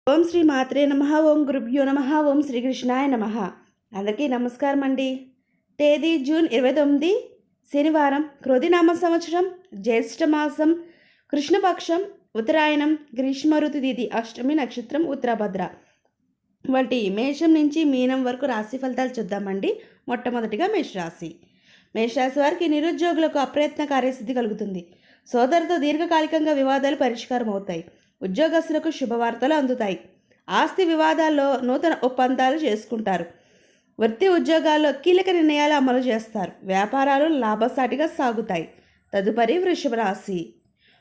ఓం శ్రీ మాత్రే నమః. ఓం గురుభ్యో నమః. ఓం శ్రీకృష్ణాయ నమః. అందరికీ నమస్కారం అండి. తేదీ జూన్ 29 శనివారం, క్రోధినామ సంవత్సరం, జ్యేష్ఠ మాసం, కృష్ణపక్షం, ఉత్తరాయణం, గ్రీష్మ ఋతు తిథి, అష్టమి నక్షత్రం, ఉత్తరభద్ర. వంటి మేషం నుంచి మీనం వరకు రాశి ఫలితాలు చూద్దామండి. మొట్టమొదటిగా మేషరాశి. మేషరాశి వారికి నిరుద్యోగులకు అప్రయత్న కార్యసిద్ధి కలుగుతుంది. సోదరుతో దీర్ఘకాలికంగా వివాదాలు పరిష్కారం అవుతాయి. ఉద్యోగస్తులకు శుభవార్తలు అందుతాయి. ఆస్తి వివాదాల్లో నూతన ఒప్పందాలు చేసుకుంటారు. వృత్తి ఉద్యోగాల్లో కీలక నిర్ణయాలు అమలు చేస్తారు. వ్యాపారాలు లాభసాటిగా సాగుతాయి. తదుపరి వృషభ రాశి.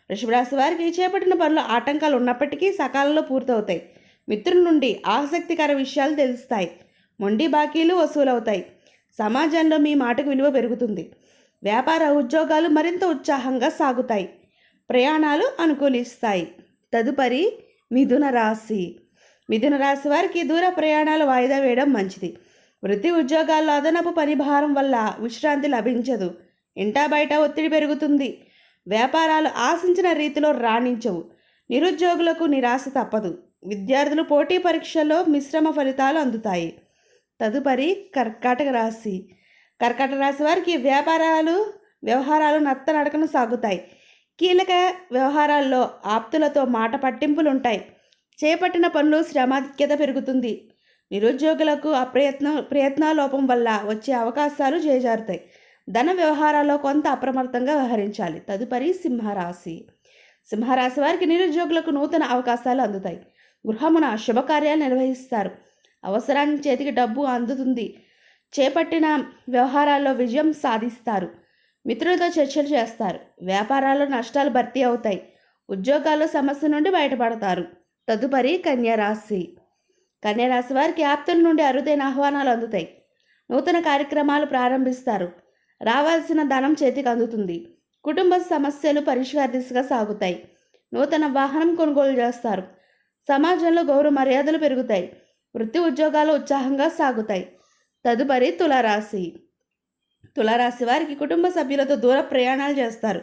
వృషభ రాశి వారికి చేపట్టిన పనులు ఆటంకాలు ఉన్నప్పటికీ సకాలంలో పూర్తవుతాయి. మిత్రుల నుండి ఆసక్తికర విషయాలు తెలుస్తాయి. మొండి బాకీలు వసూలవుతాయి. సమాజంలో మీ మాటకు విలువ పెరుగుతుంది. వ్యాపార ఉద్యోగాలు మరింత ఉత్సాహంగా సాగుతాయి. ప్రయాణాలు అనుకూలిస్తాయి. తదుపరి మిథున రాశి. మిథున రాశి వారికి దూర ప్రయాణాలు వాయిదా వేయడం మంచిది. వృత్తి ఉద్యోగాల్లో అదనపు పని భారం వల్ల విశ్రాంతి లభించదు. ఇంటా బయట ఒత్తిడి పెరుగుతుంది. వ్యాపారాలు ఆశించిన రీతిలో రాణించవు. నిరుద్యోగులకు నిరాశ తప్పదు. విద్యార్థులు పోటీ పరీక్షల్లో మిశ్రమ ఫలితాలు అందుతాయి. తదుపరి కర్కాటక రాశి. కర్కాటక రాశి వారికి వ్యవహారాలు నత్తనడకన సాగుతాయి. కీలక వ్యవహారాల్లో ఆప్తులతో మాట పట్టింపులుంటాయి. చేపట్టిన పనులు శ్రమాధిక్యత పెరుగుతుంది. నిరుద్యోగులకు ప్రయత్నాలోపం వల్ల వచ్చే అవకాశాలు చేజారుతాయి. ధన వ్యవహారాల్లో కొంత అప్రమత్తంగా వ్యవహరించాలి. తదుపరి సింహరాశి. సింహరాశి వారికి నిరుద్యోగులకు నూతన అవకాశాలు అందుతాయి. గృహమున శుభకార్యాలు నిర్వహిస్తారు. అవసరానికి చేతికి డబ్బు అందుతుంది. చేపట్టిన వ్యవహారాల్లో విజయం సాధిస్తారు. మిత్రులతో చర్చలు చేస్తారు. వ్యాపారాల్లో నష్టాలు భర్తీ అవుతాయి. ఉద్యోగాల్లో సమస్య నుండి బయటపడతారు. తదుపరి కన్యారాశి. కన్యారాశి వారికి ఆప్తుల నుండి అరుదైన ఆహ్వానాలు అందుతాయి. నూతన కార్యక్రమాలు ప్రారంభిస్తారు. రావాల్సిన ధనం చేతికి అందుతుంది. కుటుంబ సమస్యలు పరిష్కార దిశగా సాగుతాయి. నూతన వాహనం కొనుగోలు చేస్తారు. సమాజంలో గౌరవ మర్యాదలు పెరుగుతాయి. వృత్తి ఉద్యోగాలు ఉత్సాహంగా సాగుతాయి. తదుపరి తులారాశి. తులారాశి వారికి కుటుంబ సభ్యులతో దూర ప్రయాణాలు చేస్తారు.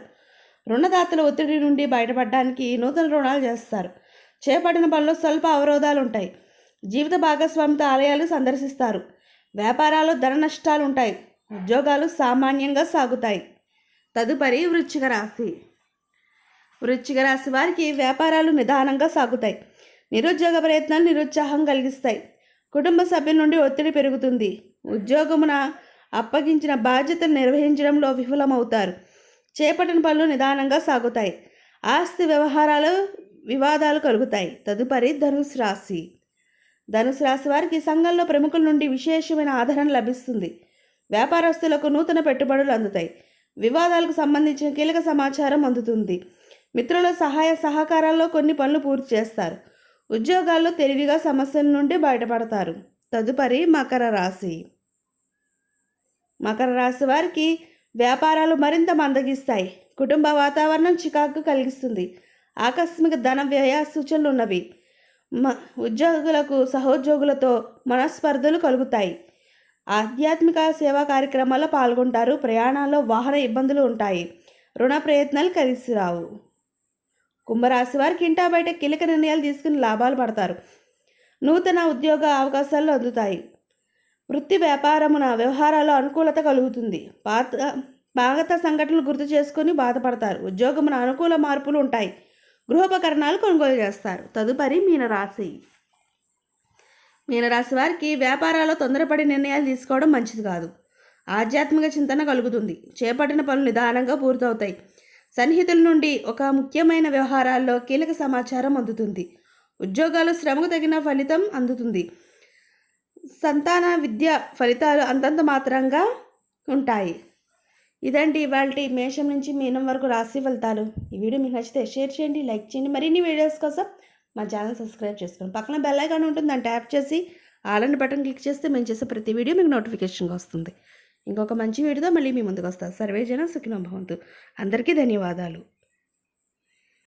రుణదాతల ఒత్తిడి నుండి బయటపడడానికి నూతన రుణాలు చేస్తారు. చేపట్టిన పనులు స్వల్ప అవరోధాలు ఉంటాయి. జీవిత భాగస్వామితో ఆలయాలు సందర్శిస్తారు. వ్యాపారాల్లో ధన నష్టాలు ఉంటాయి. ఉద్యోగాలు సామాన్యంగా సాగుతాయి. తదుపరి వృశ్చిక రాశి. వృశ్చిక రాశి వారికి వ్యాపారాలు నిదానంగా సాగుతాయి. నిరుద్యోగ ప్రయత్నాలు నిరుత్సాహం కలిగిస్తాయి. కుటుంబ సభ్యుల నుండి ఒత్తిడి పెరుగుతుంది. ఉద్యోగమున అప్పగించిన బాధ్యతలు నిర్వహించడంలో విఫలమవుతారు. చేపట్టిన పనులు నిదానంగా సాగుతాయి. ఆస్తి వ్యవహారాలు వివాదాలు కలుగుతాయి. తదుపరి ధనుసు రాశి. ధనుసు రాశి వారికి సంఘంలో ప్రముఖుల నుండి విశేషమైన ఆదరణ లభిస్తుంది. వ్యాపారస్తులకు నూతన పెట్టుబడులు అందుతాయి. వివాదాలకు సంబంధించిన కీలక సమాచారం అందుతుంది. మిత్రుల సహాయ సహకారాల్లో కొన్ని పనులు పూర్తి చేస్తారు. ఉద్యోగాల్లో తెలివిగా సమస్యల నుండి బయటపడతారు. తదుపరి మకర రాశి. మకర రాశి వారికి వ్యాపారాలు మరింత మందగిస్తాయి. కుటుంబ వాతావరణం చికాకు కలిగిస్తుంది. ఆకస్మిక ధన వ్యయ సూచనలు ఉన్నవి. ఉద్యోగులకు సహోద్యోగులతో మనస్పర్ధలు కలుగుతాయి. ఆధ్యాత్మిక సేవా కార్యక్రమాల్లో పాల్గొంటారు. ప్రయాణాల్లో వాహన ఇబ్బందులు ఉంటాయి. రుణ ప్రయత్నాలు కలిసి రావు. కుంభరాశి వారికి ఇంటా బయట కీలక నిర్ణయాలు తీసుకుని లాభాలు పడతారు. నూతన ఉద్యోగ అవకాశాలు అందుతాయి. వృత్తి వ్యాపారమున వ్యవహారాల్లో అనుకూలత కలుగుతుంది. పాత సంఘటనలు గుర్తు చేసుకొని బాధపడతారు. ఉద్యోగమున అనుకూల మార్పులు ఉంటాయి. గృహోపకరణాలు కొనుగోలు చేస్తారు. తదుపరి మీనరాశి. మీనరాశి వారికి వ్యాపారాల్లో తొందరపడి నిర్ణయాలు తీసుకోవడం మంచిది కాదు. ఆధ్యాత్మిక చింతన కలుగుతుంది. చేపట్టిన పనులు నిదానంగా పూర్తవుతాయి. సన్నిహితుల నుండి ఒక ముఖ్యమైన వ్యవహారాల్లో కీలక సమాచారం అందుతుంది. ఉద్యోగాలు శ్రమకు తగిన ఫలితం అందుతుంది. సంతాన విద్య ఫలితాలు అంతంత మాత్రంగా ఉంటాయి. ఇదండి ఇవాల్టి మేషం నుంచి మీనం వరకు రాశి ఫలితాలు. ఈ వీడియో మీకు నచ్చితే షేర్ చేయండి, లైక్ చేయండి. మరిన్ని వీడియోస్ కోసం మా ఛానల్ సబ్స్క్రైబ్ చేసుకోండి. పక్కన బెల్ ఐకాన్ ఉంటుంది, దాన్ని ట్యాప్ చేసి ఆల్ అనే బటన్ క్లిక్ చేస్తే మేము చేసే ప్రతి వీడియో మీకు నోటిఫికేషన్గా వస్తుంది. ఇంకొక మంచి వీడియోతో మళ్ళీ మీ ముందుకు వస్తాను. సర్వే జన సుఖినో భవంతు. అందరికీ ధన్యవాదాలు.